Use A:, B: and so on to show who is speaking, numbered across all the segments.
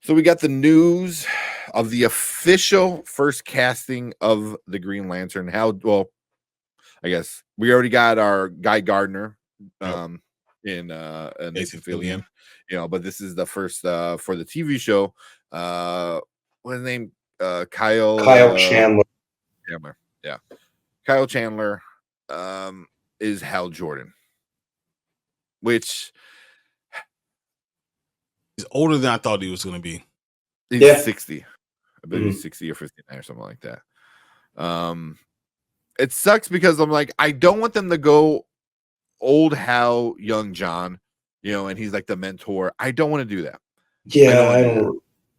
A: So we got the news of the official first casting of the Green Lantern. I guess we already got our Guy Gardner
B: Yep.
A: in Nathan
B: Nathan
A: Fillion,
B: Fillion.
A: but this is the first for the TV show. What's his name? Kyle
C: Chandler.
A: Chandler. Yeah. Kyle Chandler is Hal Jordan, which
B: He's older than I thought he was going to be.
A: he's 60. I believe he's 60 or 59 or something like that. It sucks because I'm like, I don't want them to go old Hal, young John, and he's like the mentor. I don't want to do that.
C: Yeah,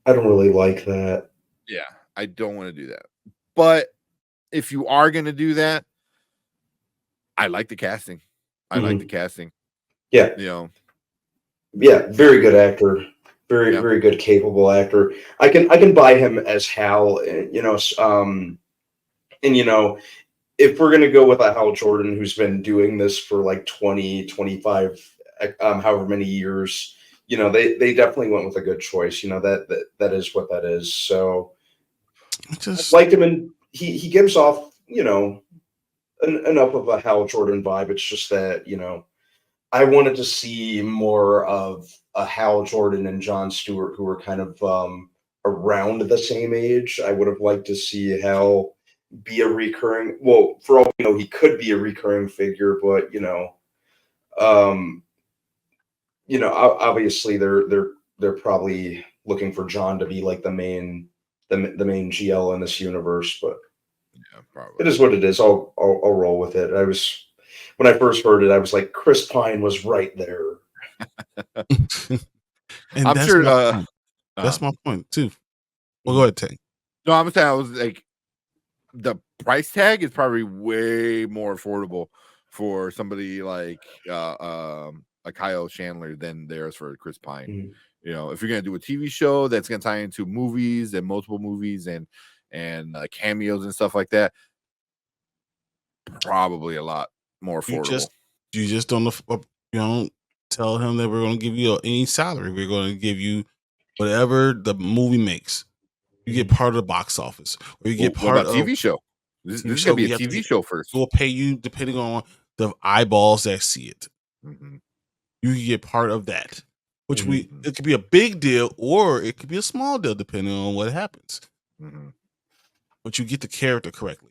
C: I don't really like that.
A: Yeah, I don't want to do that. But if you are going to do that, I like the casting.
C: Yeah. Yeah, very good actor. Very good, capable actor. I can buy him as Hal, if we're gonna go with a Hal Jordan who's been doing this for like 20, 25, however many years, they definitely went with a good choice. That is what that is. So I liked him, and he gives off enough of a Hal Jordan vibe. It's just that I wanted to see more of a Hal Jordan and Jon Stewart, who were kind of around the same age. I would have liked to see Hal be a recurring. Well, for all we know, he could be a recurring figure, but obviously they're probably looking for John to be like the main GL in this universe. But
A: probably
C: it is what it is. I'll roll with it. When I first heard it, I was like, Chris Pine was right there.
B: And
A: I'm sure
B: that's my point too. Well, go ahead, Tank.
A: No, I'm saying I was like, the price tag is probably way more affordable for somebody like a Kyle Chandler than theirs for Chris Pine. If you're gonna do a TV show that's gonna tie into movies and multiple movies and cameos and stuff like that, probably a lot more affordable.
B: You just don't tell him that we're going to give you any salary. We're going to give you whatever the movie makes. You get part of the box office, or you get part of
A: TV show. This is gonna be a TV show first.
B: We'll pay you depending on the eyeballs that see it. You get part of that, which it could be a big deal or it could be a small deal depending on what happens. But you get the character correctly.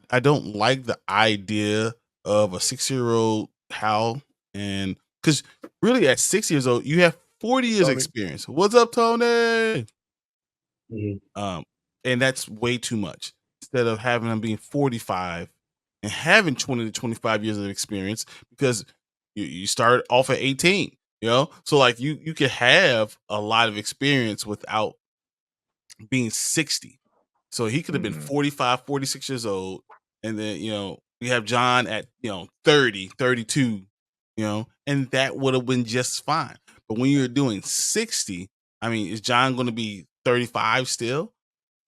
B: I don't like the idea of a 6-year-old Hal, and because really at 6 years old you have 40 years experience. What's up, Tony? And that's way too much. Instead of having him being 45 and having 20 to 25 years of experience, because you start off at 18, so like you could have a lot of experience without being 60. So he could have been 45, 46 years old. And then, we have John at, 30, 32, and that would have been just fine. But when you're doing 60, I mean, is John going to be 35 still?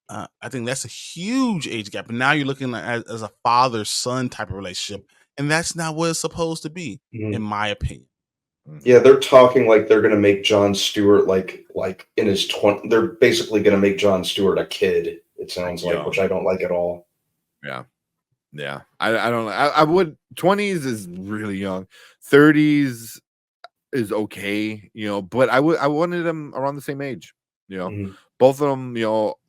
B: I think that's a huge age gap. And now you're looking at as a father-son type of relationship. And that's not what it's supposed to be, in my opinion.
C: Yeah, they're talking like they're going to make Jon Stewart like in his 20. They're basically going to make Jon Stewart a kid. It sounds like, which I don't like at all.
A: Yeah. I don't know. I would. 20s is really young. 30s is okay. But I wanted them around the same age. Both of them.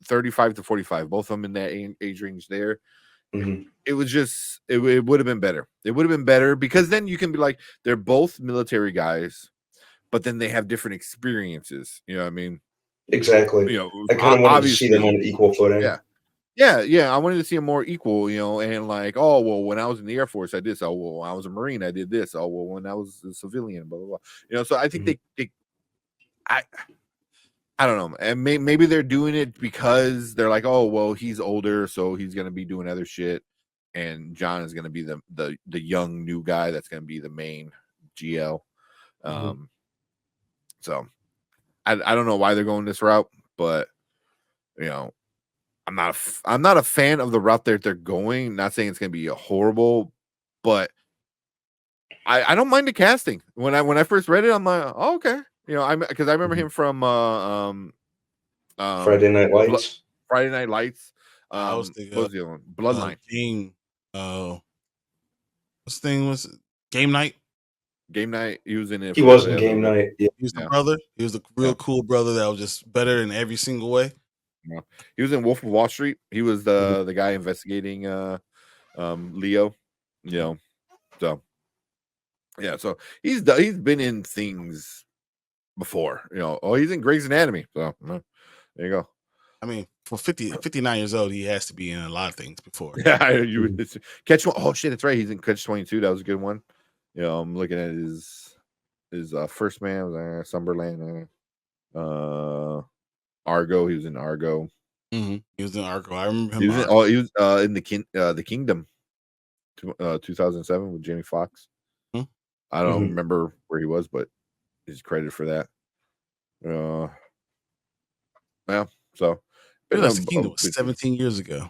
A: 35 to 45. Both of them in that age range there. It was just, it would have been better. It would have been better because then you can be like, they're both military guys, but then they have different experiences. You know what I mean?
C: Exactly. I kind of wanted to see them on equal footing.
A: Yeah. I wanted to see them more equal, and like, oh, well, when I was in the Air Force, I did this. Oh, well, when I was a Marine, I did this. Oh, well, when I was a civilian, blah, blah, blah. So I think I don't know. And maybe they're doing it because they're like, oh, well, he's older, so he's going to be doing other shit. And John is going to be the young new guy that's going to be the main GL. So I don't know why they're going this route, but I'm not a fan of the route that they're going. Not saying it's going to be a horrible, but I don't mind the casting. When I first read it, I'm like, oh, okay. Because I remember him from
C: Friday Night Lights.
A: Friday Night Lights.
B: I was thinking
A: what was the other one? Bloodline.
B: Game. What's the thing was Game Night?
A: Game Night. He was in it.
C: He was in Game Night. Yeah.
B: He was the brother. He was the real cool brother that was just better in every single way.
A: Yeah. He was in Wolf of Wall Street. He was the guy investigating Leo. You know, so yeah. So he's been in things before. You know, he's in Grey's Anatomy. So there you go.
B: I mean, for 59 years old, he has to be in a lot of things before.
A: Yeah, you Catch one. Oh shit, that's right. He's in Catch 22. That was a good one. You know, I'm looking at his First Man was Sunderland. Argo. He was in Argo.
B: Mm-hmm. He was in Argo. I remember him.
A: He was in the Kingdom, 2007 with Jamie Foxx.
B: Hmm?
A: I don't remember where he was, but he's credited for that. Yeah. So,
B: the Kingdom was 17 years ago.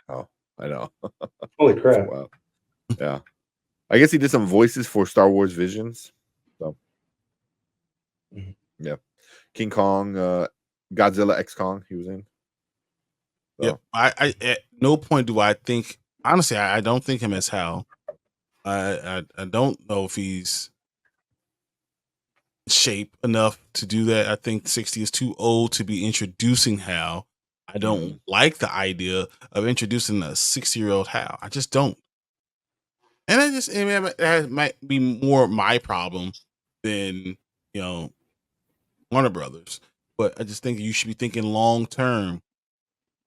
A: Oh, I know.
C: Holy crap!
A: Wow. Yeah. I guess he did some voices for Star Wars Visions. So, yeah. King Kong, Godzilla X Kong, he was in. So.
B: Yeah. I at no point do I think, honestly, I don't think him as Hal. I don't know if he's shape enough to do that. I think 60 is too old to be introducing Hal. I don't like the idea of introducing a 60-year-old Hal. I just don't. And that might be more my problem than, Warner Brothers. But I just think you should be thinking long term.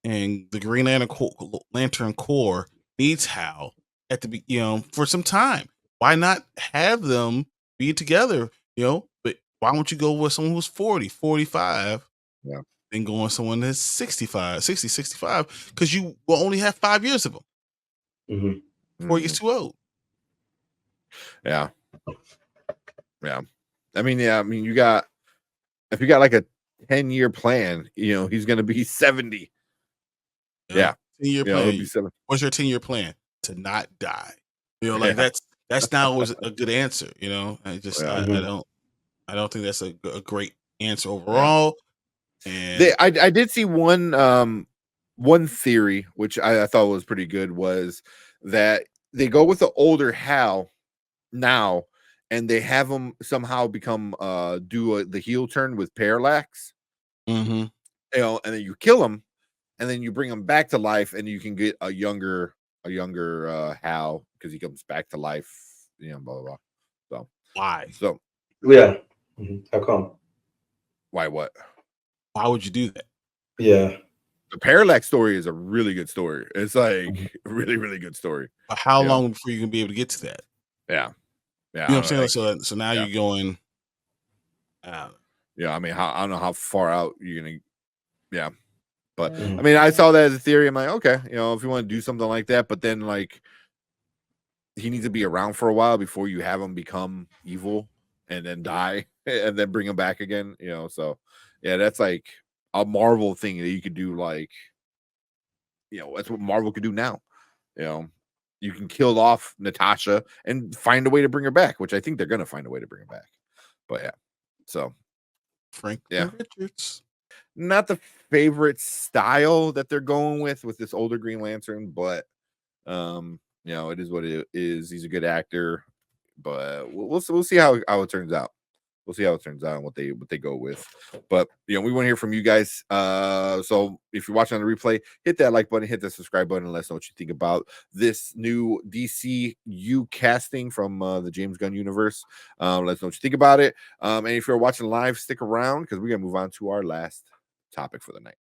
B: And the Green Lantern Corps needs Hal at the for some time. Why not have them be together? But why don't you go with someone who's 40, 45?
A: Yeah.
B: Then go on someone that's 65, 65, because you will only have 5 years of them before he gets too old.
A: Yeah. Yeah. I mean, if you got like a 10-year plan, he's going to be 70. Yeah.
B: 10-year plan. What's your 10-year plan? To not die. That's not always a good answer. I don't think that's a great answer overall. And
A: I did see one theory, which I thought was pretty good, was that they go with the older Hal now, and they have him somehow become do the heel turn with Parallax.
B: Mm-hmm.
A: And then you kill him, and then you bring him back to life, and you can get a younger Hal because he comes back to life. Blah blah blah. So
B: why?
A: So
C: yeah, how come?
A: Why what?
B: Why would you do that?
C: Yeah.
A: The Parallax story is a really good story. It's like a really, really good story.
B: But how long before you can be able to get to that?
A: Yeah. Yeah.
B: You know what I'm saying? So now you're going.
A: Yeah. I mean, I don't know how far out you're going to. Yeah. But I mean, I saw that as a theory. I'm like, okay, if you want to do something like that, but then like he needs to be around for a while before you have him become evil and then die and then bring him back again, So yeah, that's like a Marvel thing that you could do. Like, that's what Marvel could do now. You can kill off Natasha and find a way to bring her back, which I think they're going to find a way to bring her back. But yeah, so
B: Franklin Richards.
A: Not the favorite style that they're going with this older Green Lantern, but it is what it is. He's a good actor, but we'll see how it turns out. We'll see how it turns out and what they go with. But we want to hear from you guys. So if you're watching on the replay, hit that like button, hit that subscribe button, and let us know what you think about this new DCU casting from the James Gunn universe. Let us know what you think about it. And if you're watching live, stick around because we're gonna move on to our last topic for the night.